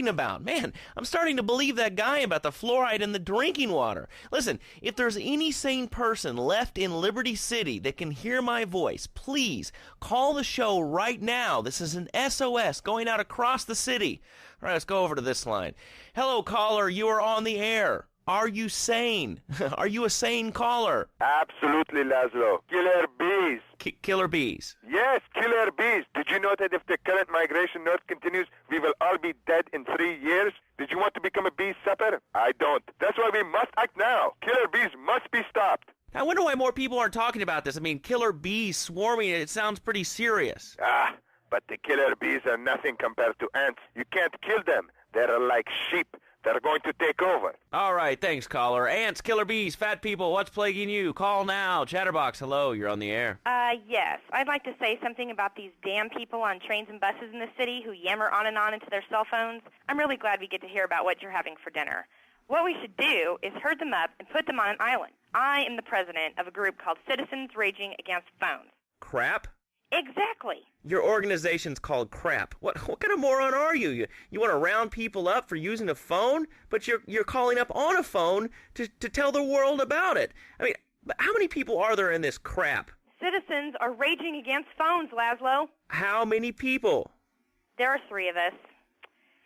talking about. Man, I'm starting to believe that guy about the fluoride in the drinking water. Listen, if there's any sane person left in Liberty City that can hear my voice, please call the show right now. This is an SOS going out across the city. All right, let's go over to this line. Hello, caller. You are on the air. Are you sane? Are you a sane caller? Absolutely, Laszlo. Killer bees. Killer bees. Yes, killer bees. Did you know that if the current migration north continues, we will all be dead in 3 years? Did you want to become a bee supper? I don't. That's why we must act now. Killer bees must be stopped. I wonder why more people aren't talking about this. I mean, killer bees swarming, it sounds pretty serious. But the killer bees are nothing compared to ants. You can't kill them. They're like sheep. They're going to take over. All right, thanks, caller. Ants, killer bees, fat people, what's plaguing you? Call now. Chatterbox, hello, you're on the air. Yes. I'd like to say something about these damn people on trains and buses in the city who yammer on and on into their cell phones. I'm really glad we get to hear about what you're having for dinner. What we should do is herd them up and put them on an island. I am the president of a group called Citizens Raging Against Phones. Crap? Exactly. Your organization's called crap. What kind of moron are you? You want to round people up for using a phone, but you're calling up on a phone to tell the world about it. I mean, how many people are there in this crap? Citizens are raging against phones, Laszlo. How many people? There are 3 of us.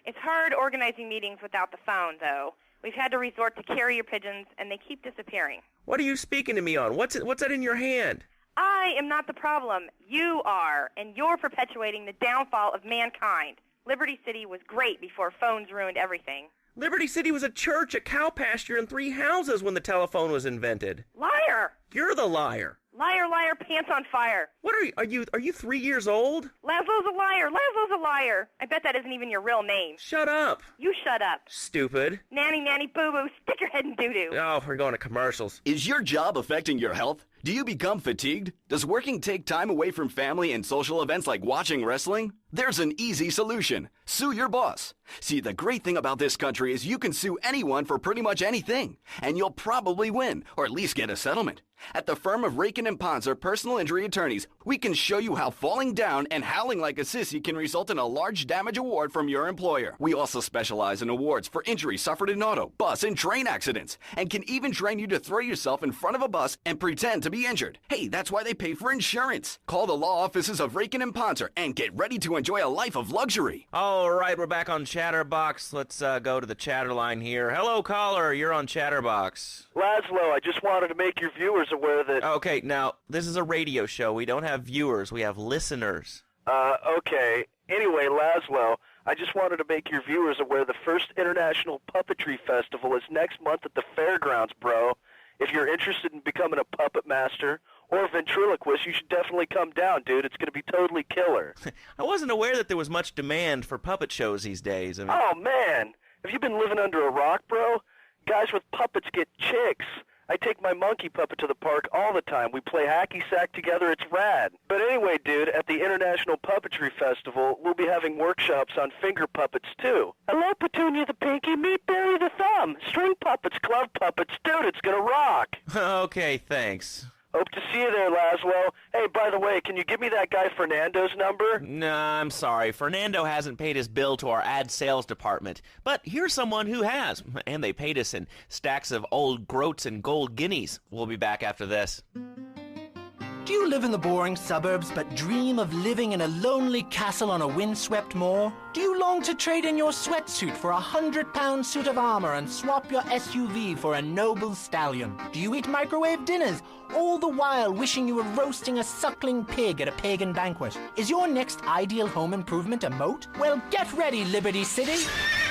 It's hard organizing meetings without the phone, though. We've had to resort to carrier pigeons, and they keep disappearing. What are you speaking to me on? What's that in your hand? I am not the problem. You are, and you're perpetuating the downfall of mankind. Liberty City was great before phones ruined everything. Liberty City was a church, a cow pasture, and 3 houses when the telephone was invented. Liar! You're the liar. Liar, liar, pants on fire. What are you 3 years old? Laszlo's a liar. Laszlo's a liar. I bet that isn't even your real name. Shut up. You shut up. Stupid. Nanny, nanny, boo-boo, stick your head in doo-doo. Oh, we're going to commercials. Is your job affecting your health? Do you become fatigued? Does working take time away from family and social events like watching wrestling? There's an easy solution. Sue your boss. See, the great thing about this country is you can sue anyone for pretty much anything, and you'll probably win, or at least get a settlement. At the firm of Rakin & Ponzer Personal Injury Attorneys, we can show you how falling down and howling like a sissy can result in a large damage award from your employer. We also specialize in awards for injuries suffered in auto, bus, and train accidents, and can even train you to throw yourself in front of a bus and pretend to be injured. Hey, that's why they pay for insurance. Call the law offices of Rakin & Ponzer and get ready to enjoy a life of luxury. All right, we're back on Chatterbox. Let's go to the chatter line here. Hello, caller. You're on Chatterbox. Laszlo, I just wanted to make your viewers aware that... Okay, now, this is a radio show. We don't have viewers. We have listeners. Okay. Anyway, Laszlo, I just wanted to make your viewers aware the first International Puppetry Festival is next month at the fairgrounds, bro. If you're interested in becoming a puppet master or a ventriloquist, you should definitely come down, dude. It's going to be totally killer. I wasn't aware that there was much demand for puppet shows these days. I mean... Oh, man. Have you been living under a rock, bro? Guys with puppets get chicks. I take my monkey puppet to the park all the time. We play hacky sack together. It's rad. But anyway, dude, at the International Puppetry Festival, we'll be having workshops on finger puppets, too. Hello, Petunia the Pinky. Meet Barry the Thumb. String puppets, glove puppets. Dude, it's gonna rock. Okay, thanks. Hope to see you there, Laszlo. Hey, by the way, can you give me that guy Fernando's number? Nah, I'm sorry. Fernando hasn't paid his bill to our ad sales department. But here's someone who has. And they paid us in stacks of old groats and gold guineas. We'll be back after this. Do you live in the boring suburbs but dream of living in a lonely castle on a windswept moor? Do you long to trade in your sweatsuit for a 100-pound suit of armor and swap your SUV for a noble stallion? Do you eat microwave dinners, all the while wishing you were roasting a suckling pig at a pagan banquet? Is your next ideal home improvement a moat? Well, get ready, Liberty City!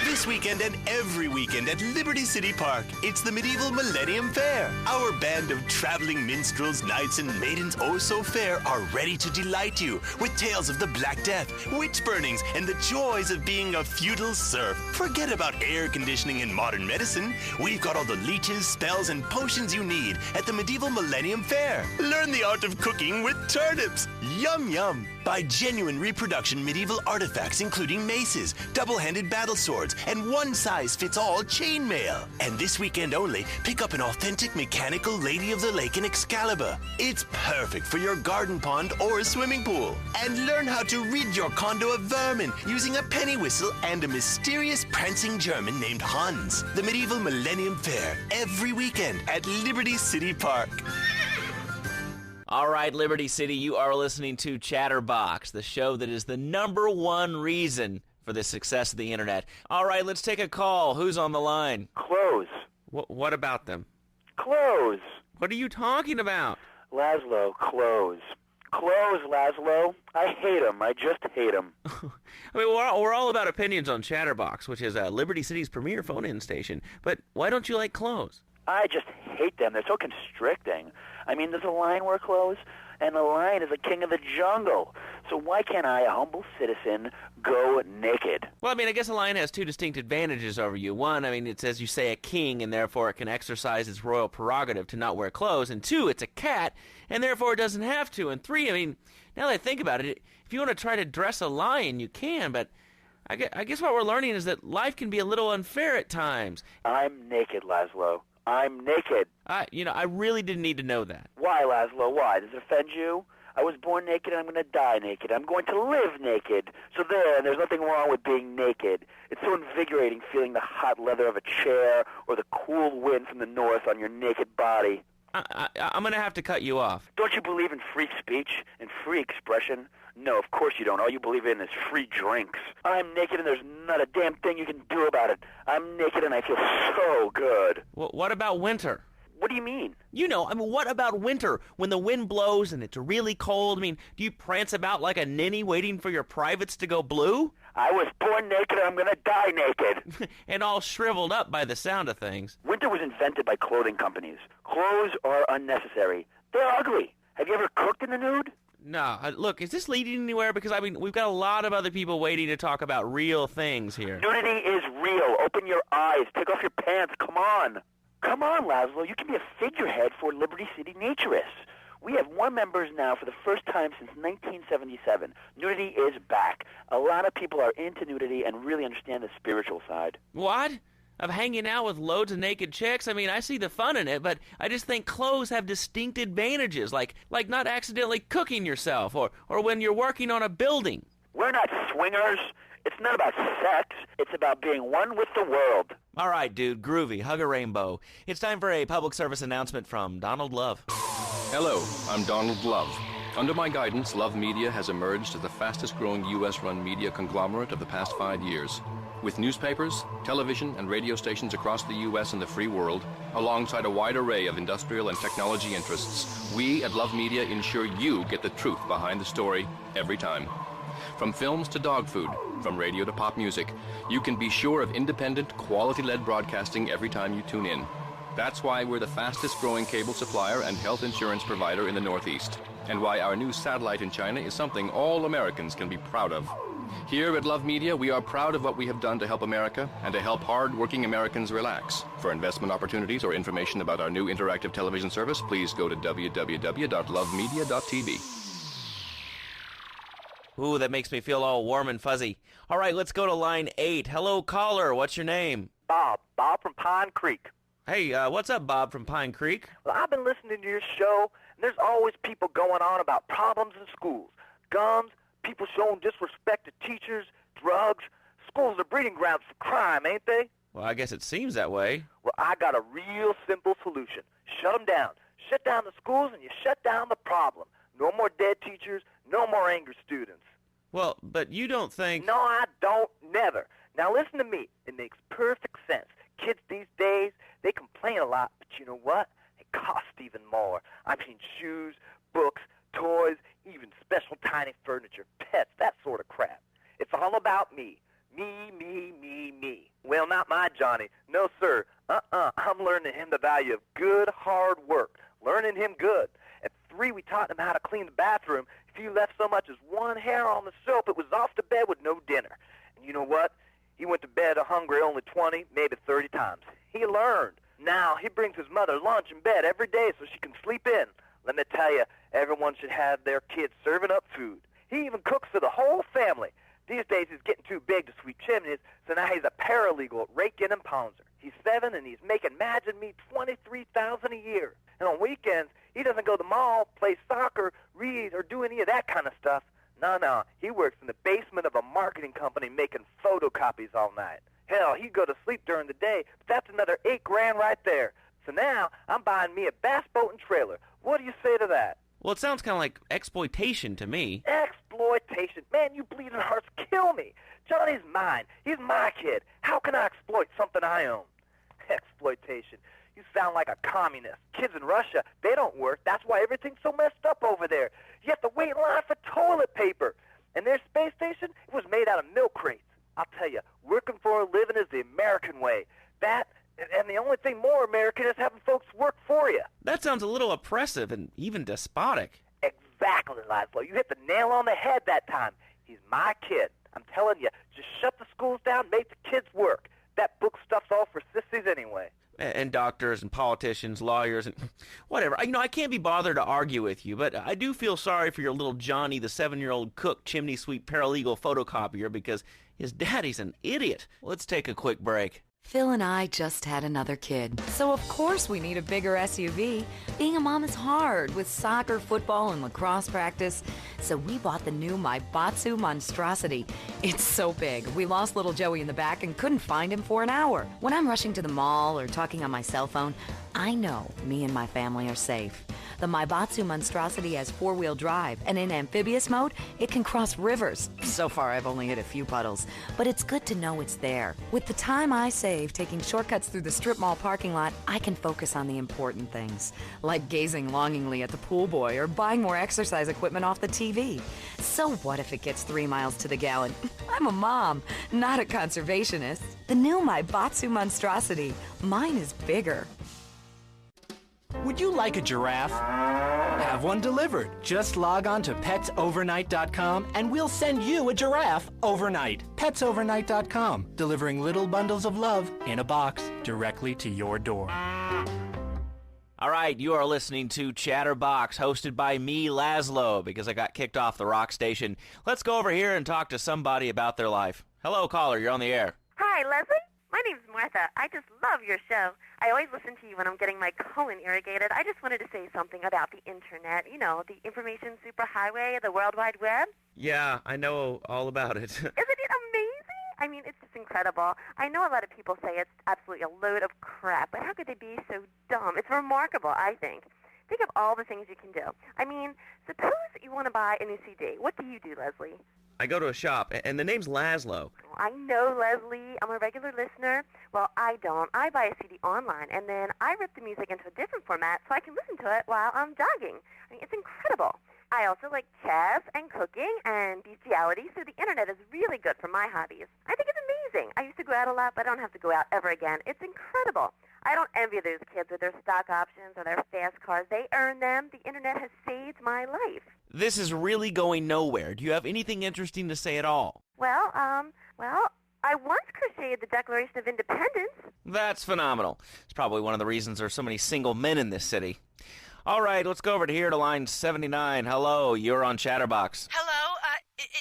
This weekend and every weekend at Liberty City Park, it's the Medieval Millennium Fair. Our band of traveling minstrels, knights, and maidens oh so fair are ready to delight you with tales of the Black Death, witch burnings, and the joys of being a feudal serf. Forget about air conditioning and modern medicine. We've got all the leeches, spells, and potions you need at the Medieval Millennium Fair. Learn the art of cooking with turnips. Yum, yum. Buy genuine reproduction medieval artifacts including maces, double-handed battle swords, and one-size-fits-all chainmail. And this weekend only, pick up an authentic mechanical Lady of the Lake in Excalibur. It's perfect for your garden pond or swimming pool. And learn how to rid your condo of vermin using a penny whistle and a mysterious prancing German named Hans. The Medieval Millennium Fair, every weekend at Liberty City Park. All right, Liberty City, you are listening to Chatterbox, the show that is the #1 reason for the success of the internet. All right, let's take a call. Who's on the line? Clothes. What about them? Clothes. What are you talking about? Laszlo, clothes. Clothes, Laszlo. I hate them. I just hate them. I mean, we're all about opinions on Chatterbox, which is Liberty City's premier phone-in station. But why don't you like clothes? I just hate them. They're so constricting. I mean, there's a lion wear clothes, and the lion is the king of the jungle. So why can't I, a humble citizen, go naked? Well, I mean, I guess a lion has two distinct advantages over you. One, I mean, it's, as you say, a king, and therefore it can exercise its royal prerogative to not wear clothes. And two, it's a cat, and therefore it doesn't have to. And three, I mean, now that I think about it, if you want to try to dress a lion, you can, but I guess what we're learning is that life can be a little unfair at times. I'm naked, Laszlo. I'm naked. I really didn't need to know that. Why, Laszlo? Why? Does it offend you? I was born naked and I'm going to die naked. I'm going to live naked. So there's nothing wrong with being naked. It's so invigorating feeling the hot leather of a chair or the cool wind from the north on your naked body. I'm going to have to cut you off. Don't you believe in free speech and free expression? No, of course you don't. All you believe in is free drinks. I'm naked and there's not a damn thing you can do about it. I'm naked and I feel so good. Well, what about winter? What do you mean? I mean, what about winter? When the wind blows and it's really cold, I mean, do you prance about like a ninny waiting for your privates to go blue? I was born naked and I'm going to die naked. And all shriveled up by the sound of things. Winter was invented by clothing companies. Clothes are unnecessary. They're ugly. Have you ever cooked in the nude? No, look, is this leading anywhere? Because, I mean, we've got a lot of other people waiting to talk about real things here. Nudity is real. Open your eyes. Take off your pants. Come on. Come on, Laszlo. You can be a figurehead for Liberty City Naturists. We have more members now for the first time since 1977. Nudity is back. A lot of people are into nudity and really understand the spiritual side. What? Of hanging out with loads of naked chicks? I mean, I see the fun in it, but I just think clothes have distinct advantages, like not accidentally cooking yourself, or when you're working on a building. We're not swingers. It's not about sex. It's about being one with the world. All right, dude, groovy. Hug a rainbow. It's time for a public service announcement from Donald Love. Hello, I'm Donald Love. Under my guidance, Love Media has emerged as the fastest-growing U.S.-run media conglomerate of the past 5 years. With newspapers, television, and radio stations across the U.S. and the free world, alongside a wide array of industrial and technology interests, we at Love Media ensure you get the truth behind the story every time. From films to dog food, from radio to pop music, you can be sure of independent, quality-led broadcasting every time you tune in. That's why we're the fastest-growing cable supplier and health insurance provider in the Northeast, and why our new satellite in China is something all Americans can be proud of. Here at Love Media, we are proud of what we have done to help America and to help hard-working Americans relax. For investment opportunities or information about our new interactive television service, please go to www.lovemedia.tv. Ooh, that makes me feel all warm and fuzzy. All right, let's go to line 8. Hello, caller. What's your name? Bob from Pine Creek. Hey, what's up, Bob from Pine Creek? Well, I've been listening to your show, and there's always people going on about problems in schools. Guns, people showing disrespect to teachers, drugs. Schools are breeding grounds for crime, ain't they? Well, I guess it seems that way. Well, I got a real simple solution. Shut them down. Shut down the schools, and you shut down the problem. No more dead teachers, no more angry students. Well, but you don't think... No, I don't, never. Now listen to me. It makes perfect sense. Kids these days, they complain a lot, but you know what? They cost even more. I mean shoes, books, toys, even special tiny furniture, pets, that sort of crap. It's all about me. Me. Well, not my Johnny. No, sir. I'm learning him the value of good, hard work. Learning him good. At 3, we taught him how to clean the bathroom. If you left so much as one hair on the soap, it was off to bed with no dinner. And you know what? He went to bed hungry only 20, maybe 30 times. He learned. Now he brings his mother lunch in bed every day so she can sleep in. Let me tell you, everyone should have their kids serving up food. He even cooks for the whole family. These days he's getting too big to sweep chimneys, so now he's a paralegal at Rake and Pouncer. He's 7 and he's making, imagine me, $23,000 a year. And on weekends, he doesn't go to the mall, play soccer, read, or do any of that kind of stuff. No, he works in the basement of a marketing company making photocopies all night. Hell, he'd go to sleep during the day, but that's another $8,000 right there. So now I'm buying me a bass boat and trailer. What do you say to that? Well, it sounds kind of like exploitation to me. Exploitation? Man, you bleeding hearts kill me. Johnny's mine. He's my kid. How can I exploit something I own? Exploitation. You sound like a communist. Kids in Russia, they don't work. That's why everything's so messed up over there. You have to wait in line for toilet paper. And their space station, it was made out of milk crates. I'll tell you, working for a living is the American way. That, and the only thing more American is having folks work for you. That sounds a little oppressive and even despotic. Exactly, Laszlo. You hit the nail on the head that time. He's my kid. I'm telling you, just shut the schools down, make the kids work. That book stuff's all for sissies anyway. And doctors and politicians, lawyers, and whatever. I can't be bothered to argue with you, but I do feel sorry for your little Johnny, the 7-year-old cook, chimney sweep, paralegal photocopier, because his daddy's an idiot. Let's take a quick break. Phil and I just had another kid, so of course we need a bigger SUV. Being a mom is hard with soccer, football, and lacrosse practice, so we bought the new Maibatsu Monstrosity. It's so big, we lost little Joey in the back and couldn't find him for an hour. When I'm rushing to the mall or talking on my cell phone, I know me and my family are safe. The Maibatsu Monstrosity has 4-wheel drive, and in amphibious mode, it can cross rivers. So far, I've only hit a few puddles, but it's good to know it's there. With the time I save taking shortcuts through the strip mall parking lot, I can focus on the important things, like gazing longingly at the pool boy or buying more exercise equipment off the TV. So what if it gets 3 miles to the gallon? I'm a mom, not a conservationist. The new Maibatsu Monstrosity. Mine is bigger. Would you like a giraffe? Have one delivered. Just log on to petsovernight.com and we'll send you a giraffe overnight. Petsovernight.com, delivering little bundles of love in a box directly to your door. All right, you are listening to Chatterbox, hosted by me, Laszlo, because I got kicked off the rock station. Let's go over here and talk to somebody about their life. Hello, caller, you're on the air. Hi, Leslie. My name's Martha. I just love your show. I always listen to you when I'm getting my colon irrigated. I just wanted to say something about the internet. You know, the information superhighway, the World Wide Web. Yeah, I know all about it. Isn't it amazing? I mean, it's just incredible. I know a lot of people say it's absolutely a load of crap, but how could they be so dumb? It's remarkable, I think. Think of all the things you can do. I mean, suppose you want to buy a new CD. What do you do, Leslie? I go to a shop, and the name's Laszlo. I know, Leslie. I'm a regular listener. Well, I don't. I buy a CD online, and then I rip the music into a different format so I can listen to it while I'm jogging. I mean, it's incredible. I also like chess and cooking and bestiality, so the internet is really good for my hobbies. I think it's amazing. I used to go out a lot, but I don't have to go out ever again. It's incredible. I don't envy those kids with their stock options or their fast cars. They earn them. The internet has saved my life. This is really going nowhere. Do you have anything interesting to say at all? Well, I once crocheted the Declaration of Independence. That's phenomenal. It's probably one of the reasons there's so many single men in this city. All right, let's go over to here to line 79. Hello, you're on Chatterbox. Hello,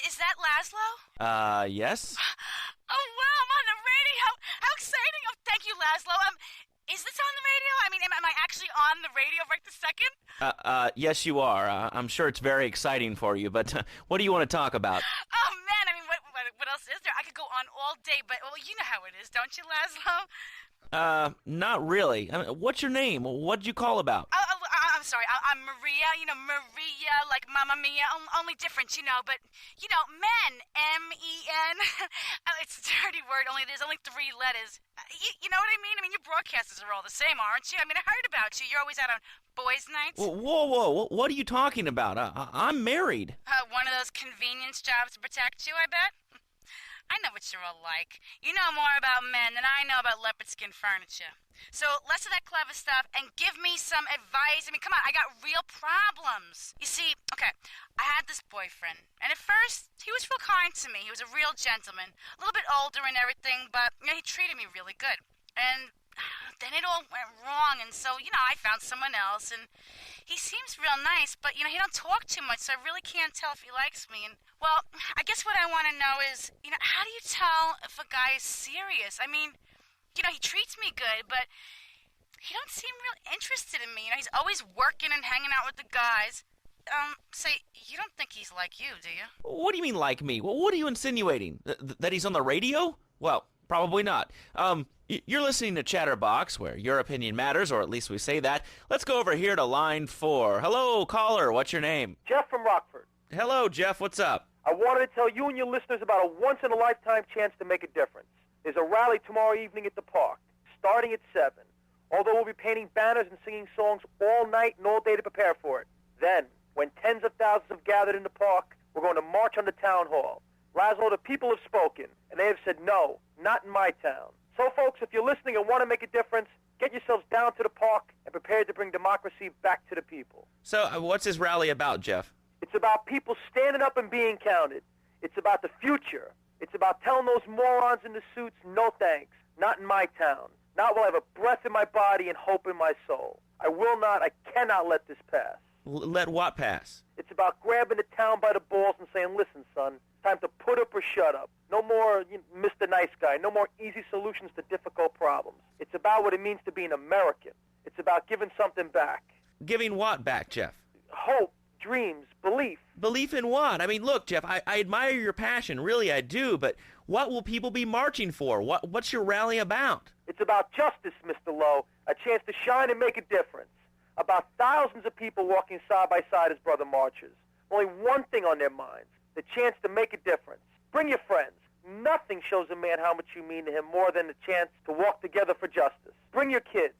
is that Laszlo? Yes? Oh, wow, I'm on the radio. How exciting. Oh, thank you, Laszlo. Is this on the radio? I mean, am I actually on the radio right this second? Yes, you are. I'm sure it's very exciting for you, but what do you want to talk about? Oh, man, I mean, what else is there? I could go on all day, but, well, you know how it is, don't you, Laszlo? Not really. I mean, what's your name? What'd you call about? I'm sorry. I'm Maria. You know, Maria, like Mamma Mia. Only different, you know. But, you know, men, M-E-N. It's a dirty word. There's only 3 letters. You know what I mean? I mean, your broadcasters are all the same, aren't you? I mean, I heard about you. You're always out on boys' nights. Whoa. What are you talking about? I'm married. One of those convenience jobs to protect you, I bet? I know what you're all like. You know more about men than I know about leopard skin furniture. So less of that clever stuff and give me some advice. I mean, come on, I got real problems. You see, okay, I had this boyfriend, and at first, he was real kind to me. He was a real gentleman, a little bit older and everything, but you know, he treated me really good. And then it all went wrong, and So, I found someone else, and he seems real nice, but, he don't talk too much, so I really can't tell if he likes me. And, well, I guess what I want to know is, how do you tell if a guy is serious? I mean, he treats me good, but he don't seem real interested in me. He's always working and hanging out with the guys. Say, you don't think he's like you, do you? What do you mean, like me? Well, what are you insinuating? That he's on the radio? Well, probably not. You're listening to Chatterbox, where your opinion matters, or at least we say that. Let's go over here to line 4. Hello, caller. What's your name? Jeff from Rockford. Hello, Jeff. What's up? I wanted to tell you and your listeners about a once-in-a-lifetime chance to make a difference. There's a rally tomorrow evening at the park, starting at 7. Although we'll be painting banners and singing songs all night and all day to prepare for it. Then, when tens of thousands have gathered in the park, we're going to march on the town hall. Laszlo, the people have spoken, and they have said no, not in my town. So, folks, if you're listening and want to make a difference, get yourselves down to the park and prepare to bring democracy back to the people. So, what's this rally about, Jeff? It's about people standing up and being counted. It's about the future. It's about telling those morons in the suits, no thanks, not in my town. Not while I have a breath in my body and hope in my soul. I cannot let this pass. Let what pass? It's about grabbing the town by the balls and saying, listen, son, time to put up or shut up. No more Mr. Nice Guy. No more easy solutions to difficult problems. It's about what it means to be an American. It's about giving something back. Giving what back, Jeff? Hope, dreams, belief. Belief in what? I mean, look, Jeff, I admire your passion. Really, I do. But what will people be marching for? What's your rally about? It's about justice, Mr. Lowe. A chance to shine and make a difference. About thousands of people walking side by side as brother marchers. Only one thing on their minds. The chance to make a difference. Bring your friends. Nothing shows a man how much you mean to him more than the chance to walk together for justice. Bring your kids.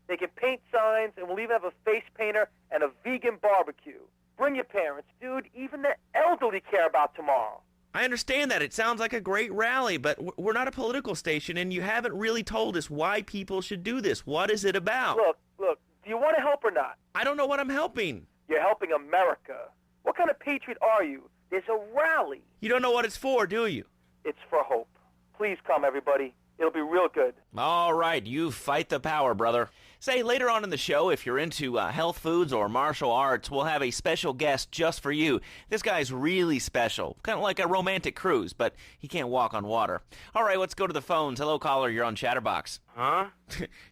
They can paint signs, and we'll even have a face painter and a vegan barbecue. Bring your parents. Dude, even the elderly care about tomorrow. I understand that. It sounds like a great rally, but we're not a political station, and you haven't really told us why people should do this. What is it about? Look, do you want to help or not? I don't know what I'm helping. You're helping America. What kind of patriot are you? There's a rally. You don't know what it's for, do you? It's for hope. Please come, everybody. It'll be real good. All right, you fight the power, brother. Say, later on in the show, if you're into health foods or martial arts, we'll have a special guest just for you. This guy's really special, kind of like a romantic cruise, but he can't walk on water. All right, let's go to the phones. Hello, caller, you're on Chatterbox. Huh?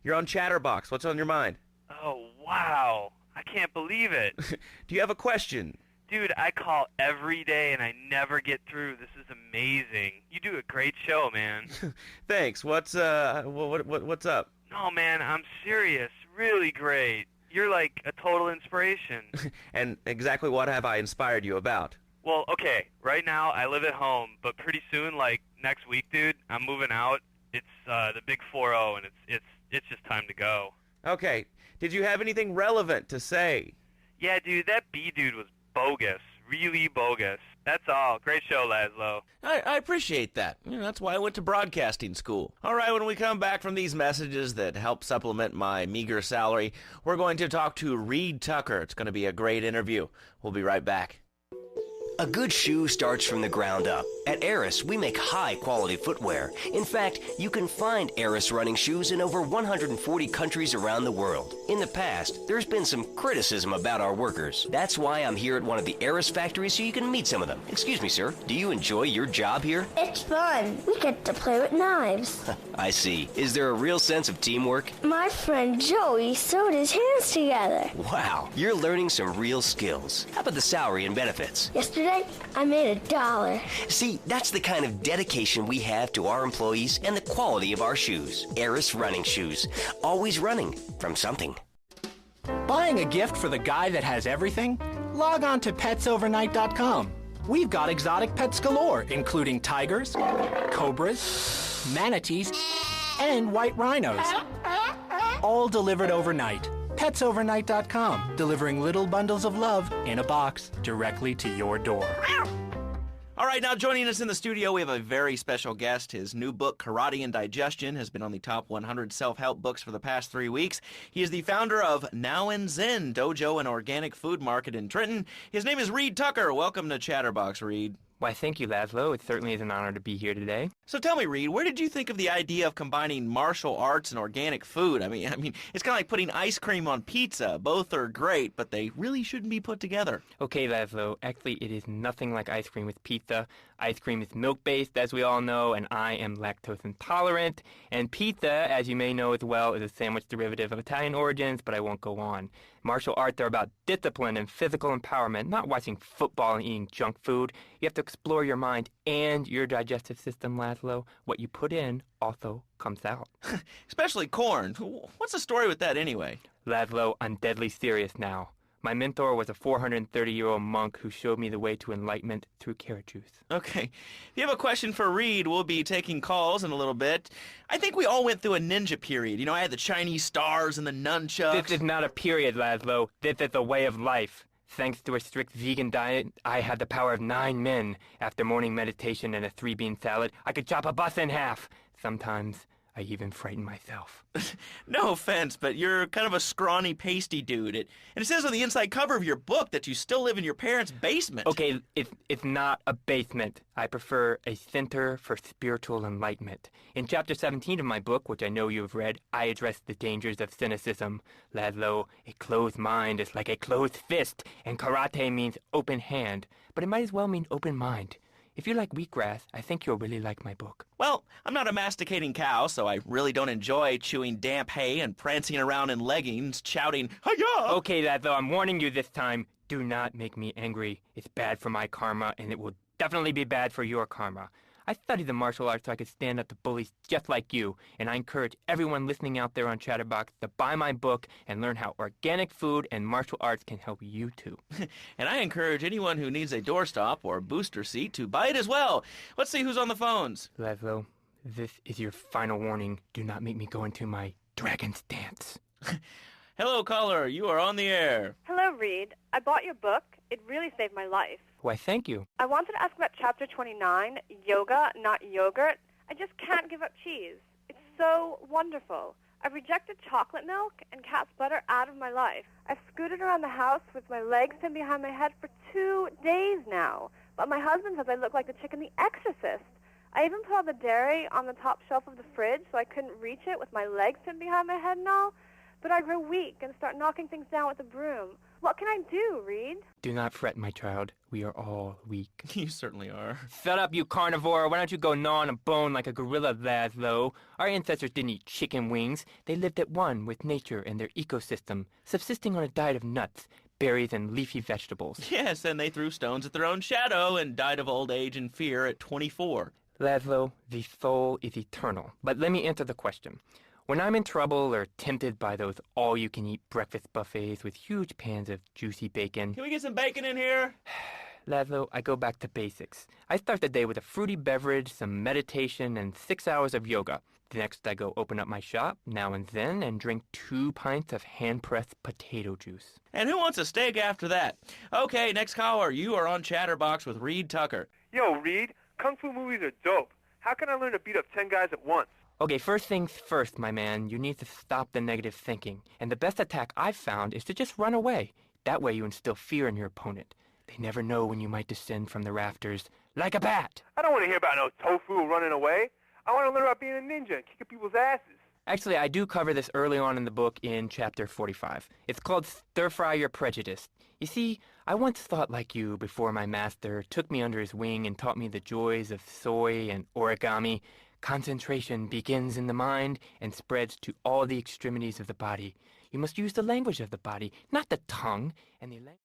You're on Chatterbox. What's on your mind? Oh, wow. I can't believe it. Do you have a question? Dude, I call every day and I never get through. This is amazing. You do a great show, man. Thanks. What's up? No, man, I'm serious. Really great. You're like a total inspiration. And exactly what have I inspired you about? Well, okay, right now I live at home, but pretty soon, like next week, dude, I'm moving out. It's the big 4-0, and it's just time to go. Okay. Did you have anything relevant to say? Yeah, dude, that B dude was bogus. Really bogus. That's all. Great show, Laszlo. I appreciate that. That's why I went to broadcasting school. All right, when we come back from these messages that help supplement my meager salary, we're going to talk to Reed Tucker. It's going to be a great interview. We'll be right back. A good shoe starts from the ground up. At Eris, we make high-quality footwear. In fact, you can find Eris running shoes in over 140 countries around the world. In the past, there's been some criticism about our workers. That's why I'm here at one of the Eris factories so you can meet some of them. Excuse me, sir. Do you enjoy your job here? It's fun. We get to play with knives. I see. Is there a real sense of teamwork? My friend Joey sewed his hands together. Wow, you're learning some real skills. How about the salary and benefits? Yesterday, I made $1. See, that's the kind of dedication we have to our employees and the quality of our shoes. Eris running shoes. Always running from something. Buying a gift for the guy that has everything? Log on to petsovernight.com. We've got exotic pets galore, including tigers, cobras, manatees, and white rhinos. All delivered overnight. petsovernight.com, delivering little bundles of love in a box directly to your door. All right, now joining us in the studio, we have a very special guest. His new book, Karate and Digestion, has been on the top 100 self-help books for the past 3 weeks. He is the founder of Now and Zen Dojo, an organic food market in Trenton. His name is Reed Tucker. Welcome to Chatterbox, Reed. Why, thank you, Laszlo. It certainly is an honor to be here today. So tell me, Reed, where did you think of the idea of combining martial arts and organic food? I mean, it's kind of like putting ice cream on pizza. Both are great, but they really shouldn't be put together. Okay, Laszlo, actually it is nothing like ice cream with pizza. Ice cream is milk-based, as we all know, and I am lactose intolerant. And pizza, as you may know as well, is a sandwich derivative of Italian origins, but I won't go on. Martial arts are about discipline and physical empowerment, not watching football and eating junk food. You have to explore your mind and your digestive system, Laszlo. What you put in also comes out. Especially corn. What's the story with that anyway? Laszlo, I'm deadly serious now. My mentor was a 430-year-old monk who showed me the way to enlightenment through carrot juice. Okay. If you have a question for Reed, we'll be taking calls in a little bit. I think we all went through a ninja period. You know, I had the Chinese stars and the nunchucks. This is not a period, Laszlo. This is a way of life. Thanks to a strict vegan diet, I had the power of 9 men. After morning meditation and a 3-bean salad, I could chop a bus in half. Sometimes I even frighten myself. No offense, but you're kind of a scrawny, pasty dude. And it says on the inside cover of your book that you still live in your parents' basement. Okay, it's not a basement. I prefer a center for spiritual enlightenment. In chapter 17 of my book, which I know you have read, I address the dangers of cynicism. Laszlo, a closed mind is like a closed fist, and karate means open hand, but it might as well mean open mind. If you like wheatgrass, I think you'll really like my book. Well, I'm not a masticating cow, so I really don't enjoy chewing damp hay and prancing around in leggings, shouting, "Hi-ya!" Okay, Laszlo, I'm warning you this time. Do not make me angry. It's bad for my karma, and it will definitely be bad for your karma. I studied the martial arts so I could stand up to bullies just like you, and I encourage everyone listening out there on Chatterbox to buy my book and learn how organic food and martial arts can help you too. And I encourage anyone who needs a doorstop or booster seat to buy it as well. Let's see who's on the phones. Laszlo, this is your final warning. Do not make me go into my dragon's dance. Hello, caller. You are on the air. Hello, Reed. I bought your book. It really saved my life. Why, thank you. I wanted to ask about Chapter 29, Yoga, Not Yogurt. I just can't give up cheese. It's so wonderful. I've rejected chocolate milk and cat's butter out of my life. I've scooted around the house with my legs pinned behind my head for 2 days now. But my husband says I look like the chick in The Exorcist. I even put all the dairy on the top shelf of the fridge so I couldn't reach it with my legs pinned behind my head and all. But I grow weak and start knocking things down with a broom. What can I do, Reed? Do not fret, my child. We are all weak. You certainly are. Shut up, you carnivore. Why don't you go gnaw on a bone like a gorilla, Laszlo? Our ancestors didn't eat chicken wings. They lived at one with nature and their ecosystem, subsisting on a diet of nuts, berries, and leafy vegetables. Yes, and they threw stones at their own shadow and died of old age and fear at 24. Laszlo, the soul is eternal. But let me answer the question. When I'm in trouble or tempted by those all-you-can-eat breakfast buffets with huge pans of juicy bacon... Can we get some bacon in here? Laszlo, I go back to basics. I start the day with a fruity beverage, some meditation, and 6 hours of yoga. Next, I go open up my shop, now and then, and drink 2 pints of hand-pressed potato juice. And who wants a steak after that? Okay, next caller. You are on Chatterbox with Reed Tucker. Yo, Reed, Kung Fu movies are dope. How can I learn to beat up 10 guys at once? Okay, first things first, my man. You need to stop the negative thinking. And the best attack I've found is to just run away. That way you instill fear in your opponent. They never know when you might descend from the rafters like a bat. I don't want to hear about no tofu running away. I want to learn about being a ninja and kicking people's asses. Actually, I do cover this early on in the book in chapter 45. It's called Stir Fry Your Prejudice. You see, I once thought like you before my master took me under his wing and taught me the joys of soy and origami. Concentration begins in the mind and spreads to all the extremities of the body. You must use the language of the body, not the tongue, and the language